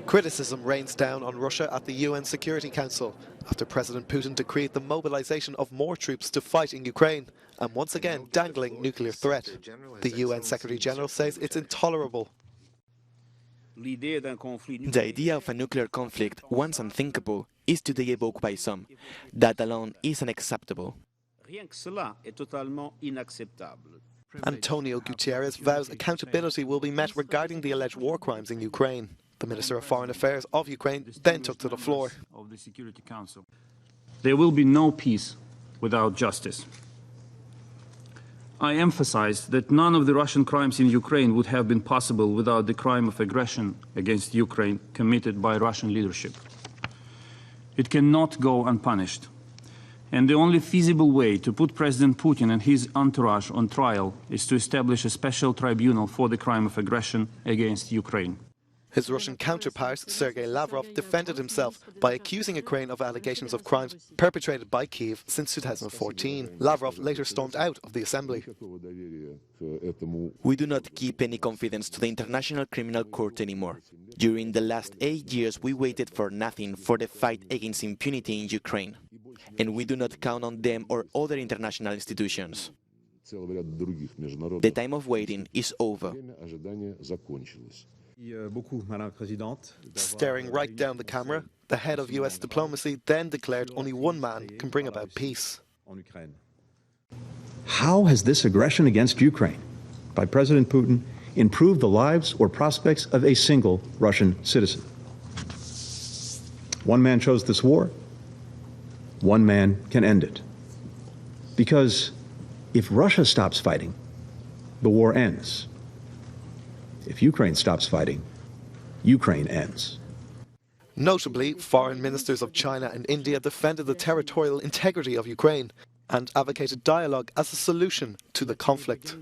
Criticism rains down on Russia at the UN Security Council after President Putin decreed the mobilization of more troops to fight in Ukraine and once again dangling nuclear threat. The UN Secretary General says it's intolerable. The idea of a nuclear conflict, once unthinkable, is today evoked by some. That alone is unacceptable. Antonio Guterres vows accountability will be met regarding the alleged war crimes in Ukraine. The Minister of Foreign Affairs of Ukraine then took to the floor. There will be no peace without justice. I emphasized that none of the Russian crimes in Ukraine would have been possible without the crime of aggression against Ukraine committed by Russian leadership. It cannot go unpunished. And the only feasible way to put President Putin and his entourage on trial is to establish a special tribunal for the crime of aggression against Ukraine. His Russian counterpart, Sergei Lavrov, defended himself by accusing Ukraine of allegations of crimes perpetrated by Kyiv since 2014. Lavrov later stormed out of the assembly. We do not keep any confidence to the International Criminal Court anymore. During the last 8 years, we waited for nothing for the fight against impunity in Ukraine. And we do not count on them or other international institutions. The time of waiting is over. Staring right down the camera, the head of US diplomacy then declared only one man can bring about peace. How has this aggression against Ukraine by President Putin improved the lives or prospects of a single Russian citizen? One man chose this war. One man can end it. Because if Russia stops fighting, the war ends. If Ukraine stops fighting, Ukraine ends. Notably, foreign ministers of China and India defended the territorial integrity of Ukraine and advocated dialogue as a solution to the conflict.